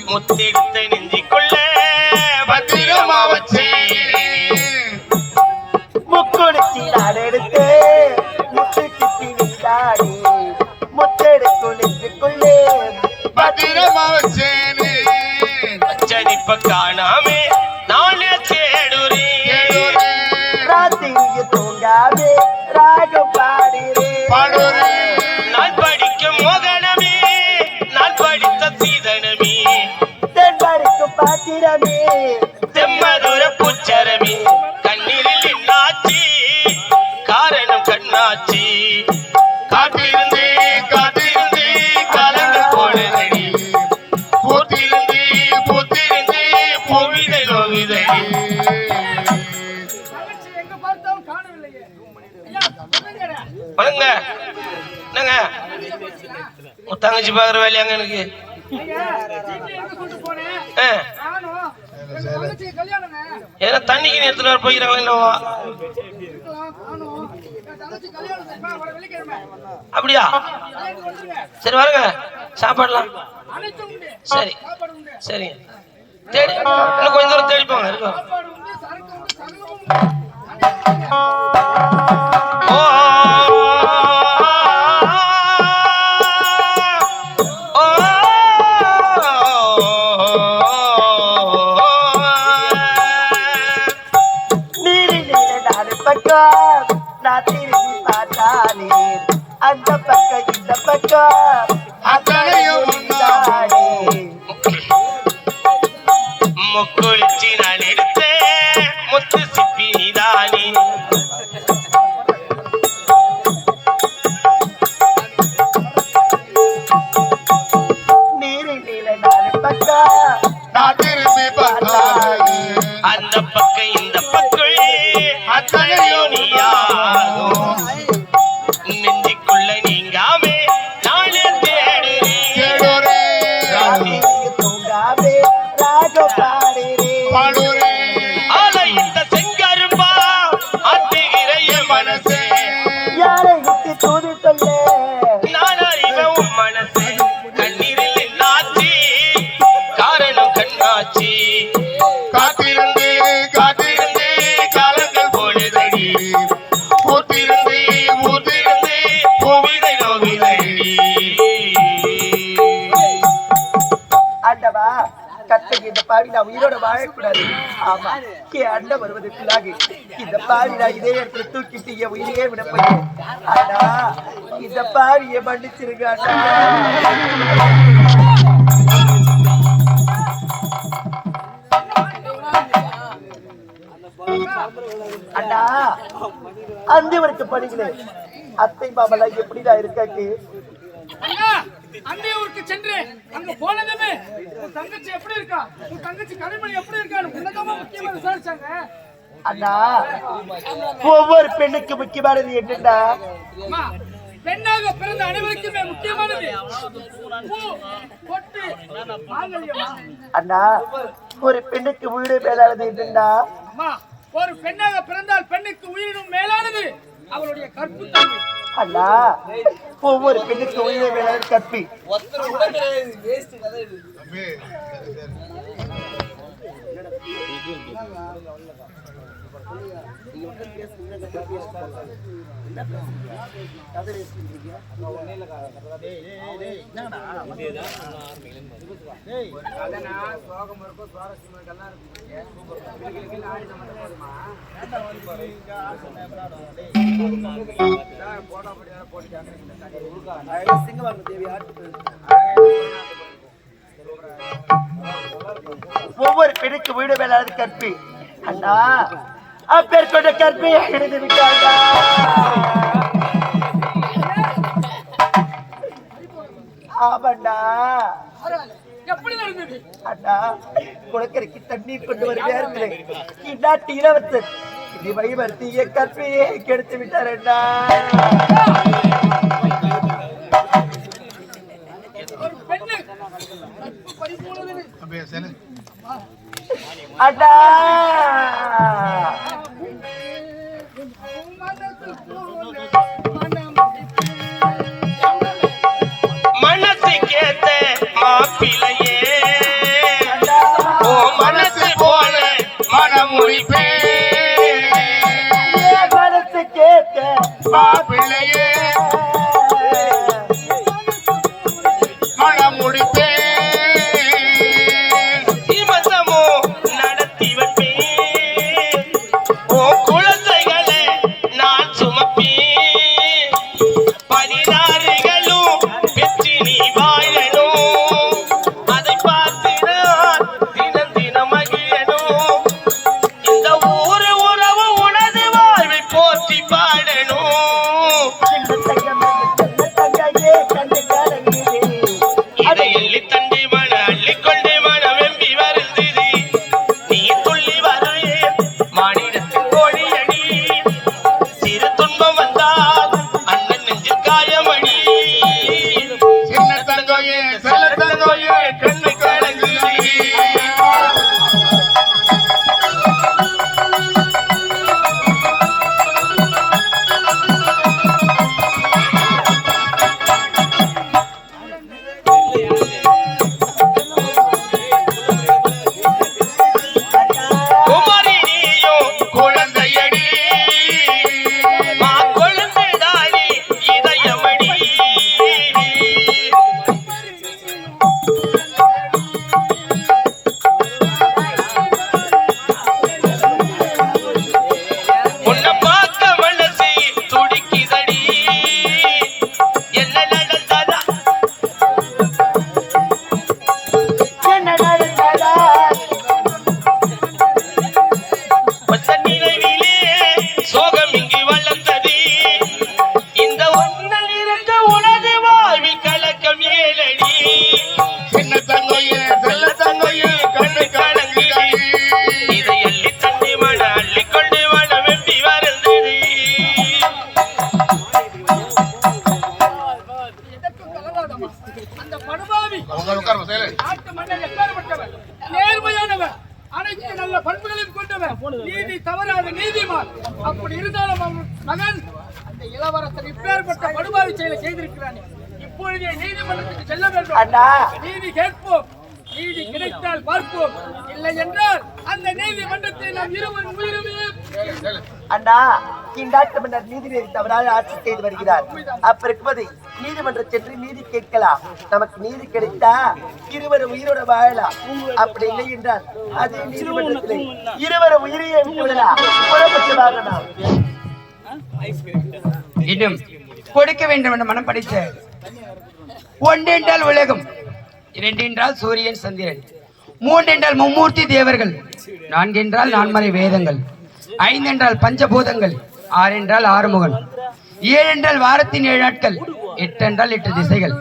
முத்தெடுத்த நெஞ்சிக்குள்ள பத்திரமா வச்சே முக்குடிச்சி நான் எடுத்து முத்து சிப்பி நீதானே முத்தெடுத்து நெஞ்சிக்குள்ளே பத்திரமா வச்சேனே அச்சடிப்ப காணாமே நானே தேடுறேன் ராத்திரிக்கு தூங்காமே ராகம் பாடுறேன் நான் படிக்கும் மோகனமே நான் படித்த சீதனமே தென்படிக்கும் பாத்திரமே தெம்மதுர புச்சரமே கண்ணீரில் என்னாச்சி காரணம் கண்ணாச்சி காத்திருந்தே காத்திருந்தே காலங்கள் போனதடி பூத்திருந்தே பூத்திருந்தே பூவிதை நோவிதடி வணங்க என்னங்க உன் தங்கச்சி பாக்குற வேலையாங்க எனக்கு ஏன்னா தண்ணிக்கு நேரத்துல போய்க்கிறாங்களா என்னவா அப்படியா சரி வருங்க சாப்பாடலாம் சரி சரிங்க தேடி இன்னும் கொஞ்ச தூரம் தேடி போங்க இருக்கும் நான் திரும்பி பார்த்தானே அந்த பக்கம் இந்த பக்கம் அத்தனையும் முக்குளிச்சு நான் எடுத்தேன் முத்து சிப்பி நீதானே நீரில் நான் பக்கம் நான் திரும்பி பார்த்தானே அந்த பக்கம் இந்த பக்கம் அத்தனையும் நீயாகும் நெஞ்சுக்குள்ள நீங்காமே நானே தேடுறேன் தூங்காமே ராகம் பாடுறேன் ஆலயத்த செங்கரும்பா அத்திகிற என் மனசே யாரை விட்டு தூது சொல்ல நான் அறிவேன் உன் மனசே கண்ணீரில் என்னாச்சி காரணம் கண்ணாச்சி காத்திருந்தே காத்திருந்தே காலங்கள் போனதடி பூத்திருந்தே பூத்திருந்தே பூவிதை நோவிதடி ஆண்டவா கத்தைக்கு இந்த பாவி நான் உயிரோட வாழக்கூடாது ஆமா என் அண்ணன் வருவதற்குள்ளாக இந்த பாவி நான் இதே இடத்துல தூக்கிட்டு என் உயிரையே விட போய் ஆனா இந்த பாவியை மன்னிச்சிருங்க அண்ணா அந்திவருக்கு படிக்கிறேன் அத்தை மாமலாம் எப்படிதான் இருக்காக்கு அந்தியூருக்கு சென்று அங்க போனதுமே உன் தங்கச்சி எப்படி இருக்கா உன் தங்கச்சி கனிமணி எப்படி இருக்கான்னு உன்னதமா முக்கியமா விசாரிச்சாங்க அண்ணா ஒவ்வொரு பெண்ணுக்கு முக்கியமானது என்னன்னா பெண்ணாக பிறந்த அனைவருக்குமே முக்கியமானது அண்ணா ஒரு பெண்ணுக்கு உயிரை மேலானது என்னன்னா ஒரு பெண்ணாக பிறந்தால் பெண்ணுக்கு உயிரினும் மேலானது அவளுடைய கற்பு தன்மை அண்ணா ஒவ்வொரு பெண்ணுக்கு உயிரை மேலானது கற்பி ஒவ்வொரு பெண்ணுக்கு வீடு மேலானது கற்பி அண்ணா அப்பேர் கொண்ட கற்பியை எடுத்து விட்டாண்டா. ஆமாண்டா. எப்படி நடந்தது அண்ணா, குளக்கரைக்கு தண்ணீர் கொண்டு வரும் நேரத்தில் இந்நாட்டு இளவரசர் இது வைவர்த்திய கற்பியை கெடுத்து விட்டாரண்டா. ஒரு பெண்ணு பரிபூர்ணது அண்ணா, மனசுக்கேத்த மாப்பிள்ளையே ஓ மனசு போல மனமுடிப்பே மனசு கேட்ட மாப்பிள்ளையே மனமுடிப்பே சீமந்தமோ நடத்தி வைப்பேன் ஓ குழந்தைகளை நான் சுமப்பேன் 16களும் பெற்று நீ வாழணும் அதை பார்த்து நான் தினம் தினம் மகிழணும் இந்த ஊரு உறவு உனது வாழ்வை போற்றி பாடணும் தங்கையே கண்டு கலங்குதே. இதை எள்ளி தண்டி மன அள்ளிக்கொண்டு மனம் வெம்பி வருந்தது நீ துள்ளி வருவே மாநிலத்தின் கோழியடி சிறு துன்பம் வந்தால் அண்ணன் நெஞ்சில் காயமடி சின்ன தங்கையே செல்ல தங்கையே கண்ணு கலங்குது குமரி நீயும் குழந்தையடி மா குழந்தைதானே இதயமடி உன்னை பார்த்த மனசு துடிக்குதடி என்ன நடந்ததா என்ன நடந்ததா? ஒத்த நினைவிலே சோகம் இங்கு வளர்ந்தது இந்த ஒன்னல் இருக்க உனது வாழ்வில் கலக்கம் ஏழடி சின்ன தங்கையே செல்ல தங்கையே கண்ணு கலங்குது இதை அள்ளி தண்ணி மன அள்ளிக்கொண்டு மன வெம்பி வருந்தது எதற்கும் கலவாதமா அந்த படுபாவி நாட்டு மன்னர் எப்பேற்பட்டவர் நேர்மையானவர் அனைத்து நல்ல பண்புகளையும் கொண்டவர் நீதி தவறாத நீதிமான் அப்படி இருந்தாலும் அவன் மகன் அந்த இளவரசர் இப்பேற்பட்ட படுபாவி செயலை செய்திருக்கிறானே இப்பொழுதே நீதிமன்றத்துக்கு செல்ல வேண்டும் அண்ணா, நீதி கேட்போம் நீதி கிடைத்தால் பார்ப்போம் இல்லை என்றால் அந்த நீதிமன்றத்தை நாம் இருவரும் உயிருமே அண்ணா, இந்நாட்டு மன்னர் நீதிநெறி தவறாக ஆட்சி செய்து வருகிறார். அப்ப இருக்கும்போது நீதிமன்றம் சென்று நீதி கேட்கலாம். நமக்கு நீதி கிடைத்தா இருவரும் உயிரோட வாழலாம். அப்படி இல்லை என்றால் அதே நீதிமன்றத்தில் இருவரும் உயிரையே விட்டுவிடலாம். குணப்பட்டு வாழலாம். இன்னும் கொடுக்க வேண்டும் என்ற மனம் படைத்த ஒன்றென்றால் உலகம், இரண்டென்றால் சூரியன் சந்திரன், மூன்றென்றால் மும்மூர்த்தி தேவர்கள், நான்கென்றால் நான்மறை வேதங்கள், ஐந்தென்றால் பஞ்சபூதங்கள், ஆறென்றால் ஆறுமுகன், ஏழென்றால் வாரத்தின் 7 நாட்கள், 8 என்றால் 8 திசைகள்,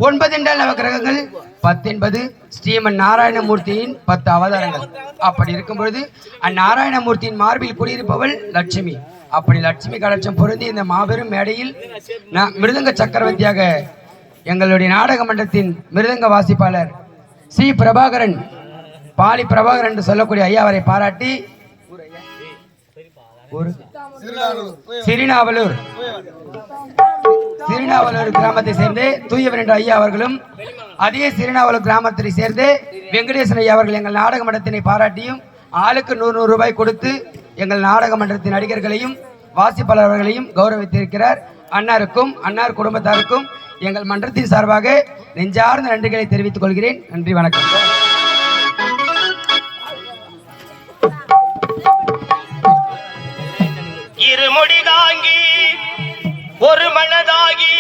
9 என்றால் நவகிரகங்கள், 10 என்பது ஸ்ரீமன் நாராயணமூர்த்தியின் 10 அவதாரங்கள். அப்படி இருக்கும் பொழுது அந்நாராயணமூர்த்தியின் மார்பில் குடியிருப்பவள் லட்சுமி. அப்படி லட்சுமி கடாட்சம் பொருந்தி இந்த மாபெரும் மேடையில் மிருதங்க சக்கரவர்த்தியாக எங்களுடைய நாடக மன்றத்தின் மிருதங்க வாசிப்பாளர் சி பிரபாகரன், பாலி பிரபாகரன் என்று சொல்லக்கூடிய ஐயா அவரை பாராட்டி சிறுநாவலூர் கிராமத்தை சேர்ந்து தூயவர் என்ற ஐயா அவர்களும், அதே சிறுநாவலூர் கிராமத்தை சேர்ந்து வெங்கடேசன் ஐயா அவர்கள் எங்கள் நாடக மன்றத்தினை பாராட்டியும் ஆளுக்கு 100 ரூபாய் கொடுத்து எங்கள் நாடக மன்றத்தின் நடிகர்களையும் வாசிப்பாளர்களையும் கௌரவித்திருக்கிறார். அன்னாருக்கும் அன்னார் குடும்பத்தாருக்கும் எங்கள் மன்றத்தின் சார்பாக நெஞ்சார்ந்த நன்றிகளை தெரிவித்துக் கொள்கிறேன். நன்றி, வணக்கம். இருமுடி தாங்கி ஒரு மனதாகி